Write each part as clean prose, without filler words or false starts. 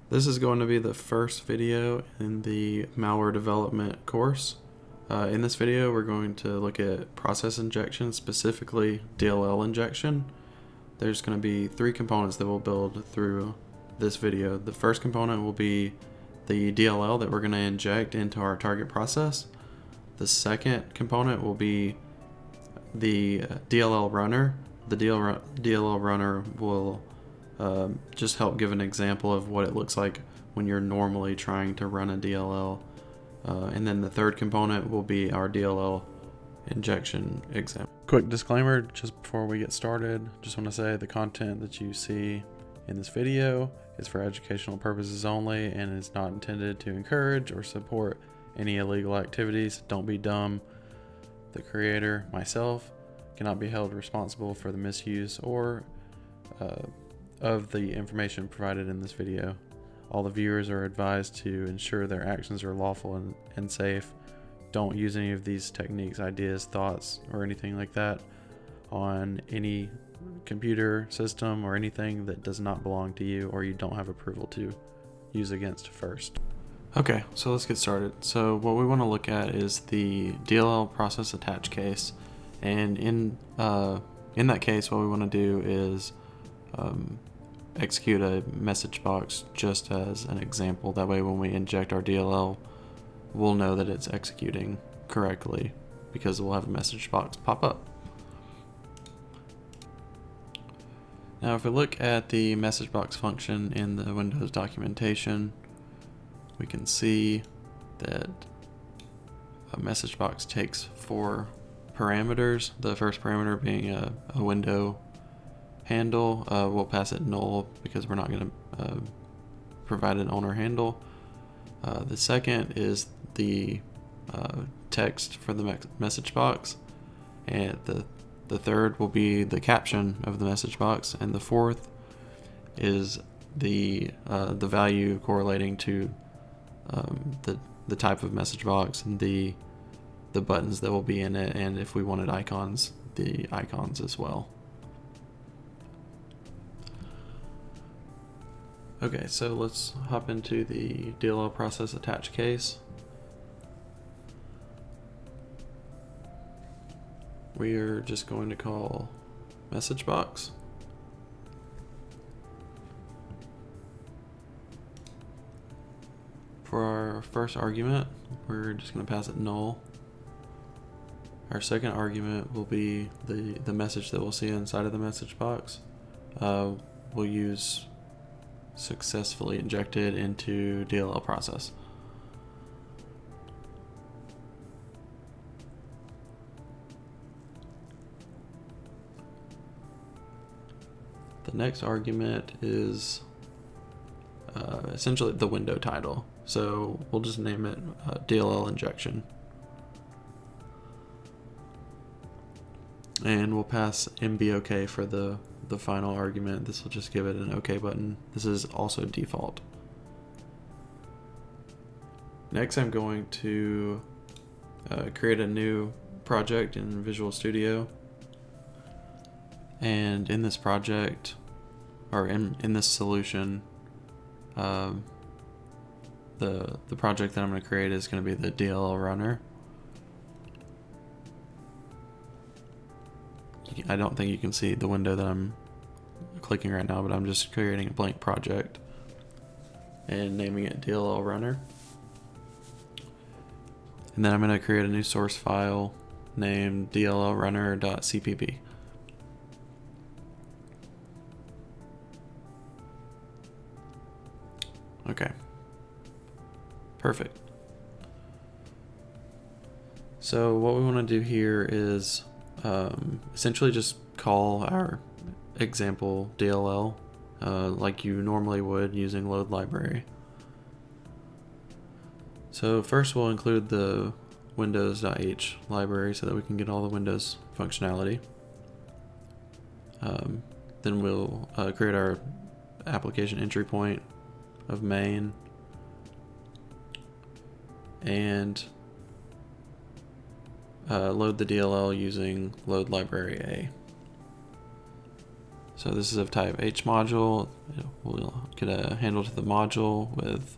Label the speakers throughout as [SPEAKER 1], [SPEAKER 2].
[SPEAKER 1] This is going to be the first video in the malware development course. In this video, we're going to look at process injection, specifically DLL injection. There's going to be three components that we'll build through this video. The first component will be the DLL that we're going to inject into our target process. The second component will be the DLL runner. The DLL runner will just help give an example of what it looks like when you're normally trying to run a DLL. And then the third component will be our DLL injection example. Quick disclaimer just before we get started, just want to say the content that you see in this video is for educational purposes only and is not intended to encourage or support any illegal activities. Don't be dumb. The creator, myself, cannot be held responsible for the misuse or of the information provided in this video. All the viewers are advised to ensure their actions are lawful and safe. Don't use any of these techniques, ideas, thoughts, or anything like that on any computer system or anything that does not belong to you or you don't have approval to use against first. Okay, so let's get started. So what we want to look at is the DLL process attach case, and in that case, what we want to do is execute a message box just as an example. That way when we inject our DLL, we'll know that it's executing correctly because we'll have a message box pop up. Now if we look at the message box function in the Windows documentation, we can see that a message box takes 4 parameters. The first parameter being a window handle. We'll pass it null because we're not going to provide an owner handle. The second is the text for the message box, and the third will be the caption of the message box, and the fourth is the value correlating to the type of message box and the buttons that will be in it, and if we wanted icons, the icons as well. Okay, so let's hop into the DLL process attach case. We are just going to call message box. For our first argument, we're just going to pass it null. Our second argument will be the message that we'll see inside of the message box. We'll use successfully injected into DLL process. The next argument is essentially the window title. So we'll just name it DLL injection. And we'll pass MBOK for the final argument. This will just give it an OK button. This is also default. Next, I'm going to create a new project in Visual Studio. And in this project, or in this solution, the project that I'm going to create is going to be the DLL runner. I don't think you can see the window that I'm clicking right now, but I'm just creating a blank project and naming it DLL runner. And then I'm going to create a new source file named dllrunner.cpp. Okay, perfect. So what we want to do here is essentially just call our example DLL like you normally would using load library. So first we'll include the windows.h library so that we can get all the Windows functionality. Then we'll create our application entry point of main, and load the DLL using load library A. So this is of type H module. We'll get a handle to the module with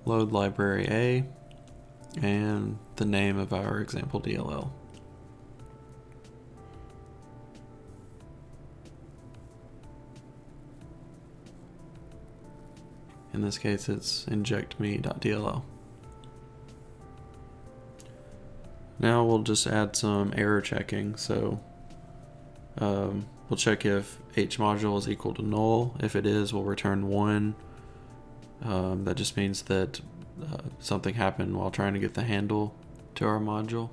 [SPEAKER 1] load library A and the name of our example DLL. In this case, it's injectme.dll. Now we'll just add some error checking. So we'll check if H module is equal to null. If it is, we'll return 1. That just means that something happened while trying to get the handle to our module.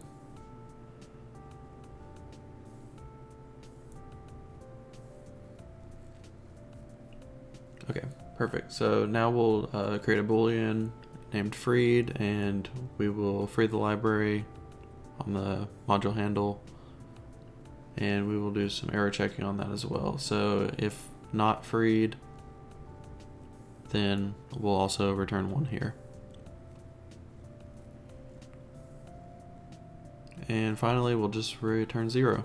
[SPEAKER 1] Okay, perfect. So now we'll create a boolean named freed, and we will free the library on the module handle, and we will do some error checking on that as well. So if not freed, then we'll also return 1 here. And finally, we'll just return 0.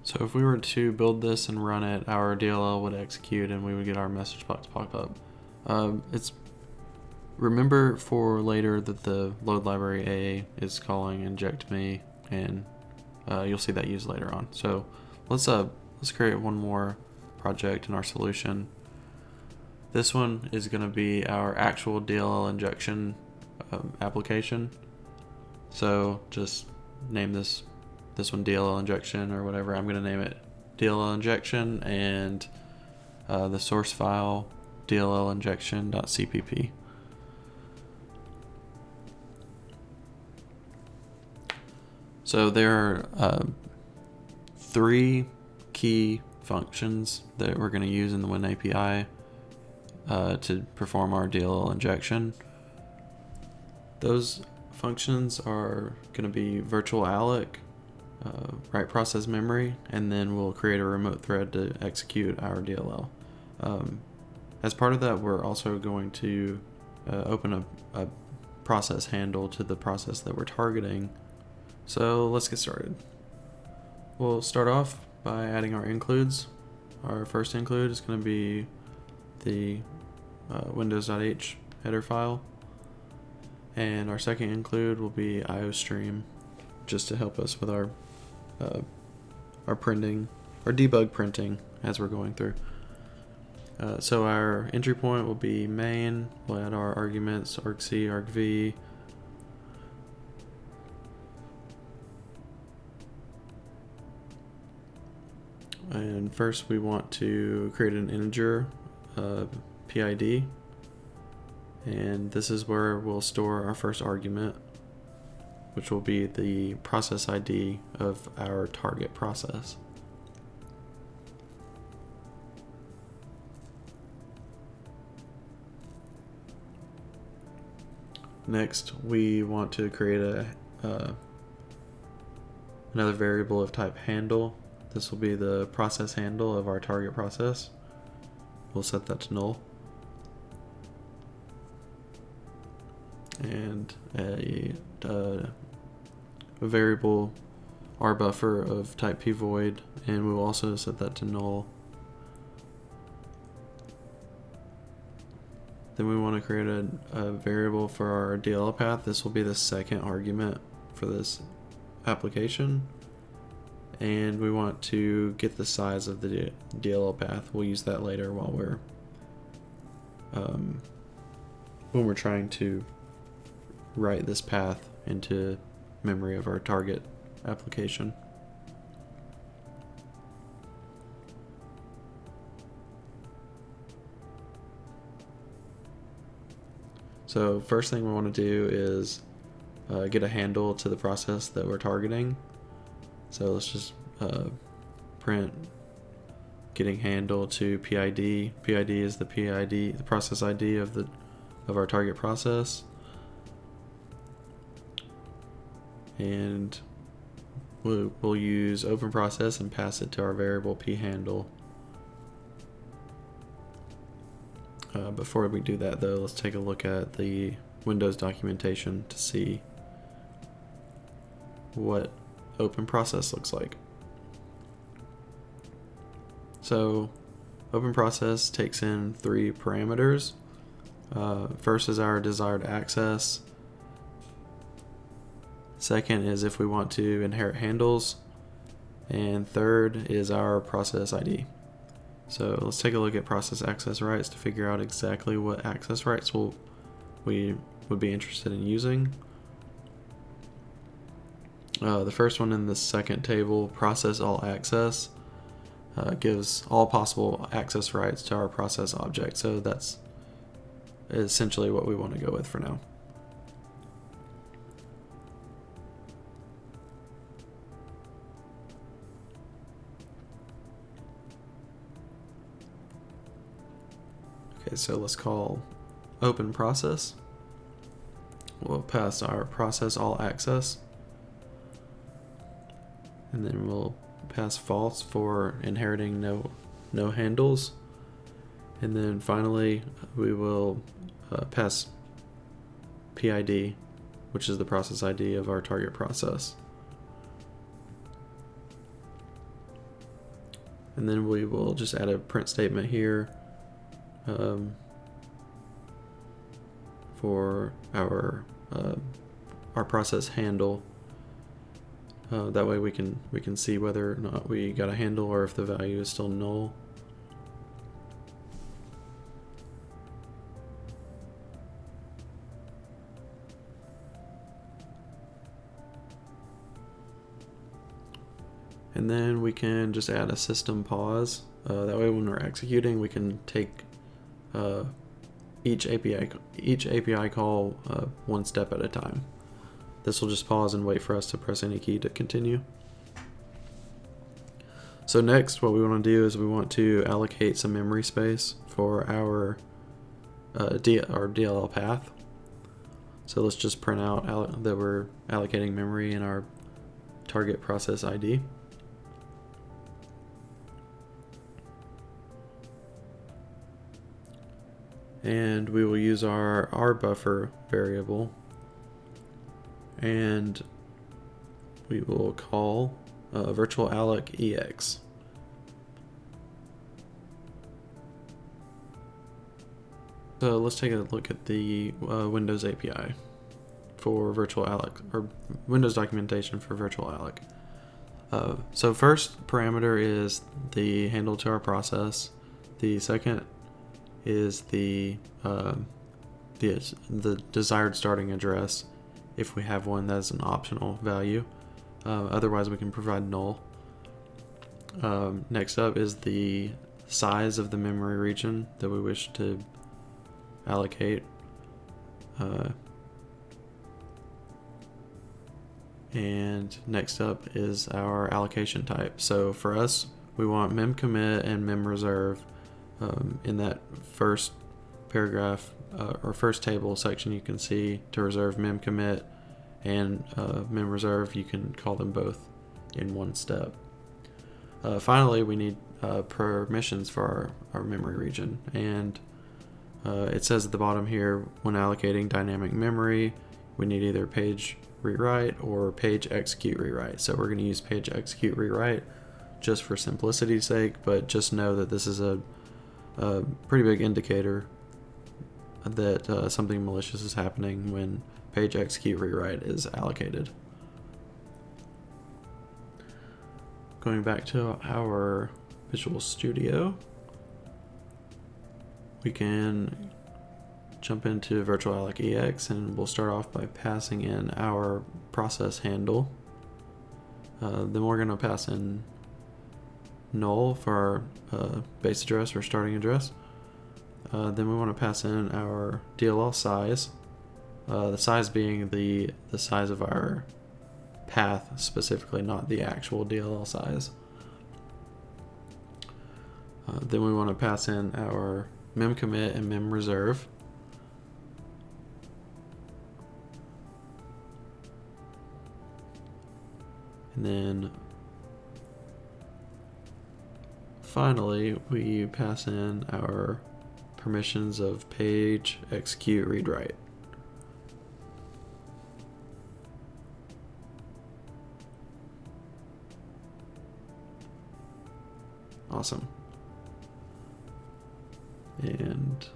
[SPEAKER 1] So if we were to build this and run it, our DLL would execute and we would get our message box pop up. Remember for later that the load library A is calling inject me, and you'll see that used later on. So let's create one more project in our solution. This one is going to be our actual DLL injection application. So just name this one DLL injection or whatever. I'm going to name it DLL injection, and the source file DLL injection.cpp. So there are 3 key functions that we're going to use in the WinAPI to perform our DLL injection. Those functions are going to be virtual alloc, write process memory, and then we'll create a remote thread to execute our DLL. As part of that, we're also going to open a process handle to the process that we're targeting. So let's get started. We'll start off by adding our includes. Our first include is going to be the windows.h header file, and our second include will be iostream, just to help us with our printing, our debug printing as we're going through. So our entry point will be main. We'll add our arguments argc, argv, and first we want to create an integer PID, and this is where we'll store our first argument, which will be the process ID of our target process. Next, we want to create another variable of type handle. This will be the process handle of our target process. We'll set that to null. And a variable rbuffer of type pvoid, and we will also set that to null. Then we want to create a variable for our DLL path. This will be the second argument for this application, and we want to get the size of the DLL path. We'll use that later while when we're trying to write this path into memory of our target application. So first thing we want to do is get a handle to the process that we're targeting. So let's just print getting handle to PID. PID is the PID, the process ID of our target process. And we'll use open process and pass it to our variable phandle. Before we do that though, let's take a look at the Windows documentation to see what open process looks like. So open process takes in 3 parameters. First is our desired access. Second is if we want to inherit handles. And third is our process ID. So let's take a look at process access rights to figure out exactly what access rights we would be interested in using. The first one in the second table, process all access, gives all possible access rights to our process object. So that's essentially what we want to go with for now. Okay, so let's call open process. We'll pass our process all access. And then we'll pass false for inheriting no handles. And then finally we will pass PID, which is the process ID of our target process. And then we will just add a print statement here for our process handle. That way we can see whether or not we got a handle or if the value is still null. And then we can just add a system pause. That way when we're executing, we can take each API call one step at a time. This will just pause and wait for us to press any key to continue. So next, what we want to do is we want to allocate some memory space for our DLL path. So let's just print out that we're allocating memory in our target process ID. And we will use our buffer variable, and we will call virtual alloc ex. So let's take a look at the Windows API for virtual alloc, or Windows documentation for virtual alloc. So first parameter is the handle to our process. The second is the desired starting address. If we have one, that's an optional value. Otherwise, we can provide null. Next up is the size of the memory region that we wish to allocate. And next up is our allocation type. So for us, we want memcommit and memreserve. In that first paragraph or first table section, you can see to reserve memcommit and memreserve, you can call them both in one step. Finally, we need permissions for our memory region, and it says at the bottom here, when allocating dynamic memory, we need either page rewrite or page execute rewrite. So we're going to use page execute rewrite just for simplicity's sake, but just know that this is a pretty big indicator that something malicious is happening when page execute rewrite is allocated. Going back to our Visual Studio, we can jump into virtual alloc ex, and we'll start off by passing in our process handle. Then we're going to pass in null for our base address or starting address. Then we want to pass in our DLL size, the size being the size of our path specifically, not the actual DLL size. Then we want to pass in our memcommit and memreserve. And then finally, we pass in our permissions of page execute read write. Awesome. And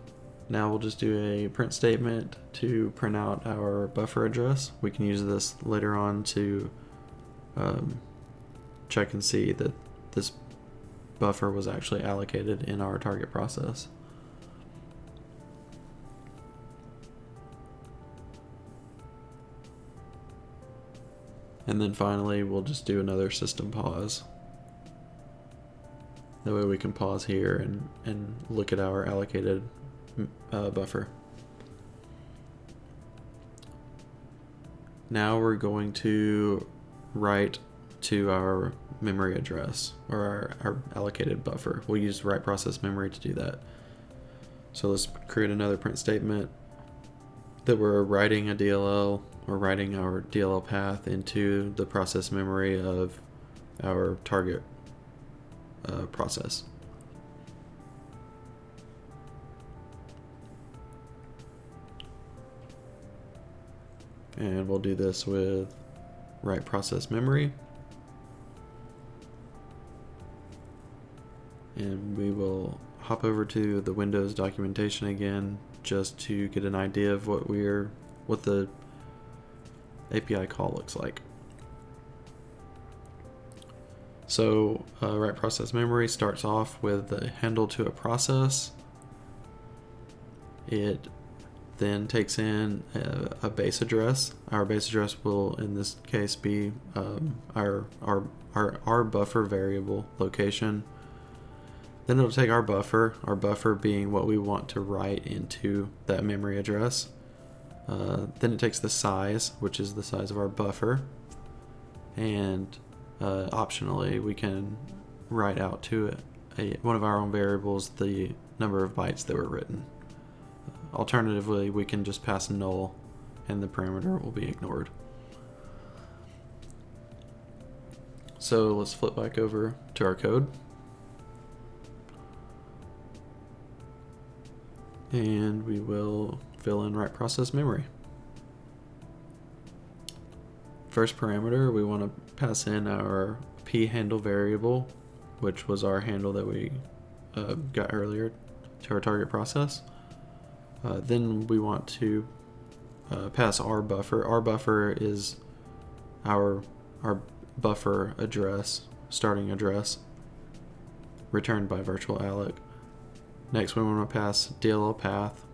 [SPEAKER 1] now we'll just do a print statement to print out our buffer address. We can use this later on to check and see that this buffer was actually allocated in our target process. And then finally, we'll just do another system pause. That way we can pause here and look at our allocated buffer. Now we're going to write to our memory address, or our allocated buffer. We'll use write process memory to do that. So let's create another print statement that we're writing a DLL, or writing our DLL path into the process memory of our target process. And we'll do this with write process memory. And we will hop over to the Windows documentation again, just to get an idea of what the API call looks like. So write process memory starts off with the handle to a process. It then takes in a base address. Our base address will, in this case, be our buffer variable location. Then it'll take our buffer being what we want to write into that memory address. Then it takes the size, which is the size of our buffer, and optionally we can write out to one of our own variables the number of bytes that were written. Alternatively, we can just pass null and the parameter will be ignored. So let's flip back over to our code. And we will fill in write process memory. First parameter, we want to pass in our p handle variable, which was our handle that we got earlier to our target process. Then we want to pass our buffer. Our buffer is our buffer address, starting address, returned by virtual alloc. Next, we want to pass DLL path.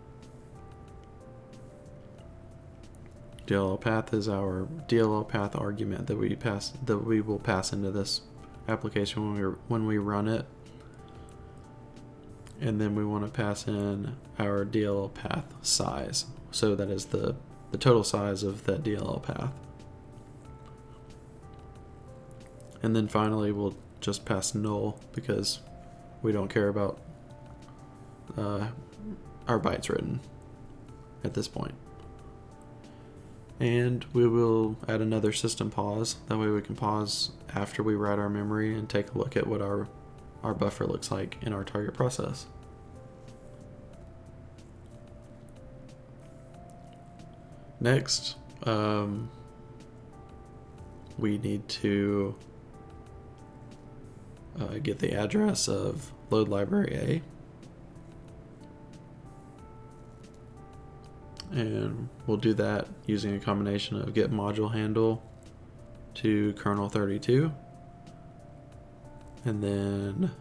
[SPEAKER 1] DLL path is our DLL path argument that we will pass into this application when we run it. And then we want to pass in our DLL path size. So that is the total size of that DLL path. And then finally, we'll just pass null because we don't care about our bytes written at this point. And we will add another system pause. That way we can pause after we write our memory and take a look at what our buffer looks like in our target process. Next, we need to get the address of load library A. And we'll do that using a combination of get module handle to kernel 32, and then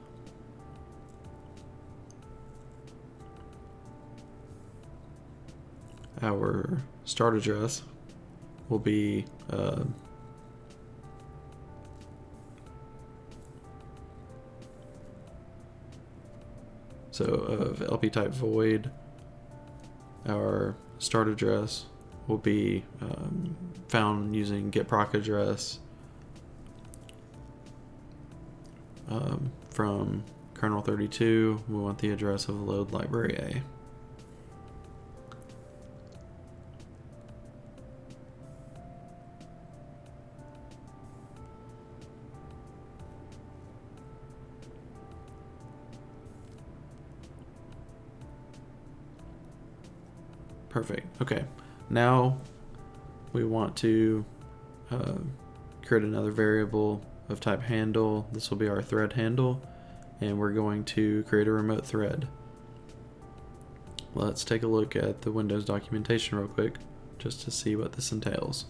[SPEAKER 1] our start address will be so of LP type void. Our start address will be found using get proc address from kernel 32. We want the address of load library A. Perfect. Okay. Now we want to create another variable of type handle. This will be our thread handle, and we're going to create a remote thread. Let's take a look at the Windows documentation real quick just to see what this entails.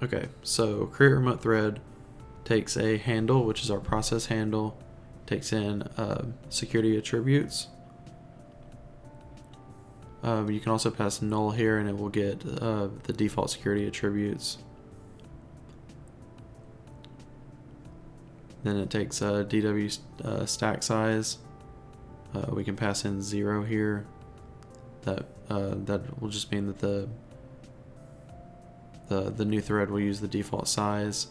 [SPEAKER 1] Okay, so create remote thread takes a handle, which is our process handle, takes in security attributes. You can also pass null here and it will get the default security attributes. Then it takes DW stack size. We can pass in 0 here. That will just mean that the new thread will use the default size.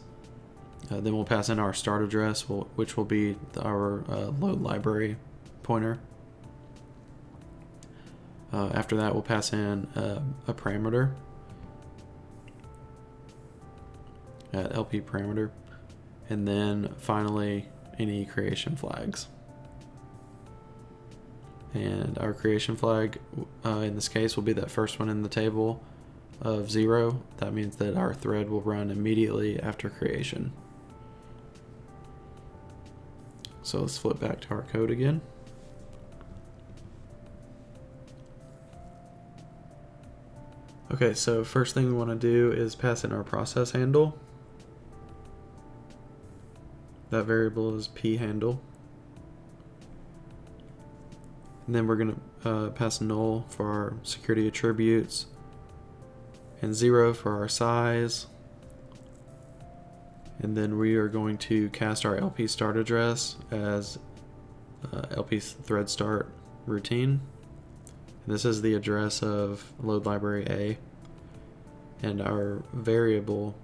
[SPEAKER 1] Then we'll pass in our start address, which will be our load library pointer. After that, we'll pass in a parameter, LP parameter, and then finally any creation flags. And our creation flag in this case will be that first one in the table of 0. That means that our thread will run immediately after creation. So let's flip back to our code again. Okay, so first thing we want to do is pass in our process handle. That variable is pHandle. And then we're going to pass null for our security attributes and 0 for our size. And then we are going to cast our LP start address as LP thread start routine. And this is the address of load library A. And our variable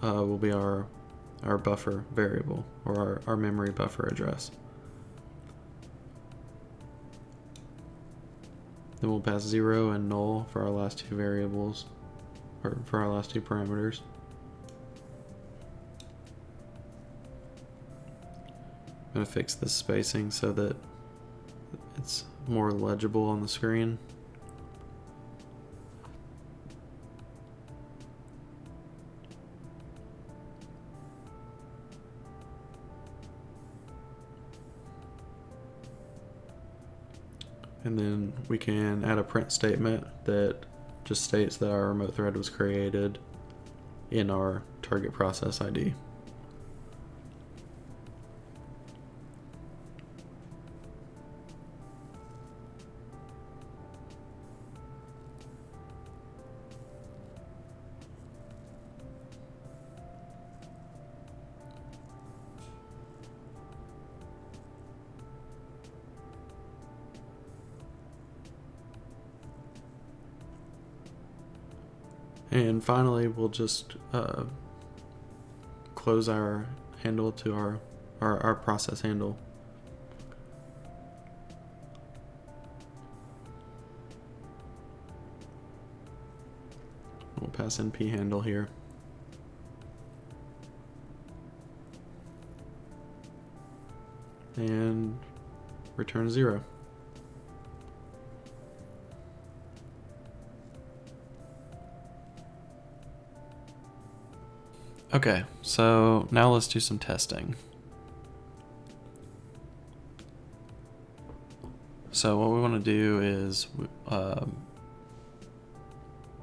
[SPEAKER 1] will be our buffer variable, or our memory buffer address. Then we'll pass 0 and null for our last two variables, or for our last two parameters. I'm going to fix this spacing so that it's more legible on the screen. And then we can add a print statement that just states that our remote thread was created in our target process ID. And finally, we'll just close our handle to our process handle. We'll pass in pHandle here. And return 0. Okay, so now let's do some testing. So what we want to do is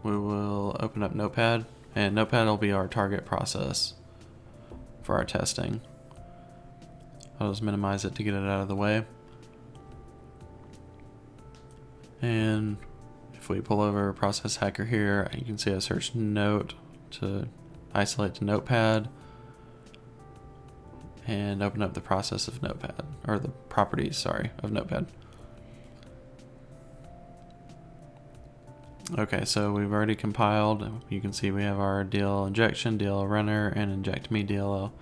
[SPEAKER 1] we will open up Notepad, and Notepad will be our target process for our testing. I'll just minimize it to get it out of the way. And if we pull over Process Hacker here, you can see I searched Note to isolate to Notepad and open up the process of Notepad, or the properties, sorry, of Notepad. Okay, so we've already compiled. You can see we have our DLL injection, DLL runner, and inject me DLL.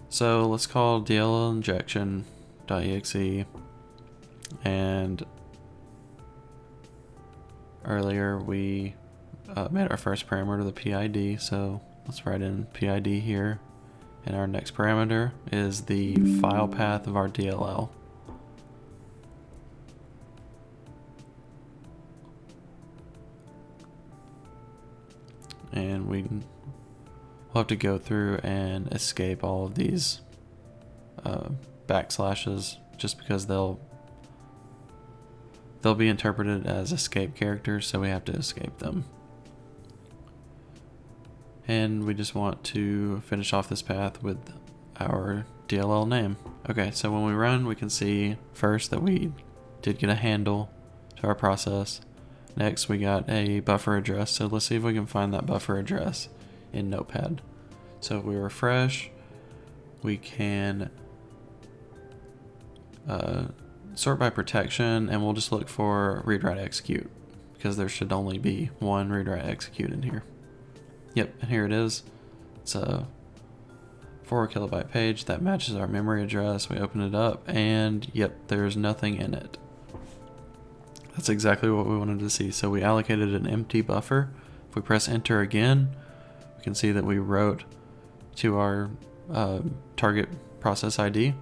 [SPEAKER 1] So let's call DLL injection.exe, and earlier we made our first parameter the PID, so let's write in PID here, and our next parameter is the file path of our DLL. we'll have to go through and escape all of these backslashes, just because they'll be interpreted as escape characters, so we have to escape them. And we just want to finish off this path with our DLL name. Okay, so when we run, we can see first that we did get a handle to our process. Next, we got a buffer address. So let's see if we can find that buffer address in Notepad. So if we refresh, we can sort by protection, and we'll just look for read write execute, because there should only be one read write execute in here. Yep, and here it is. It's a 4 kilobyte page that matches our memory address. We open it up, and yep, there's nothing in it. That's exactly what we wanted to see. So we allocated an empty buffer. If we press enter again, we can see that we wrote to our target process ID,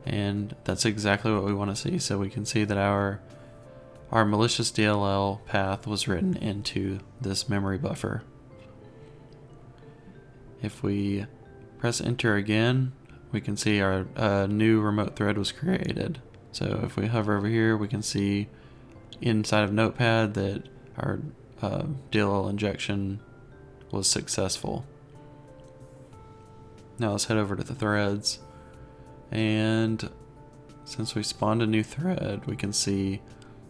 [SPEAKER 1] and that's exactly what we want to see. So we can see that our malicious DLL path was written into this memory buffer. If we press enter again, we can see our new remote thread was created. So if we hover over here, we can see inside of Notepad that our DLL injection was successful. Now let's head over to the threads, and since we spawned a new thread, we can see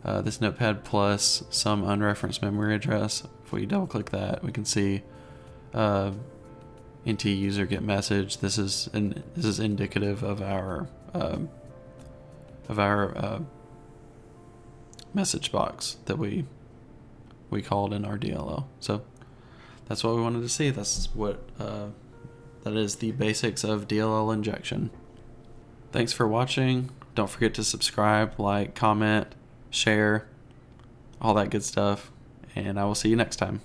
[SPEAKER 1] this Notepad plus some unreferenced memory address. If we double click that, we can see int user get message. This is indicative of our message box that we called in our DLL. So that's what we wanted to see. That's what that is the basics of DLL injection. Thanks for watching. Don't forget to subscribe, like, comment, share, all that good stuff, and I will see you next time.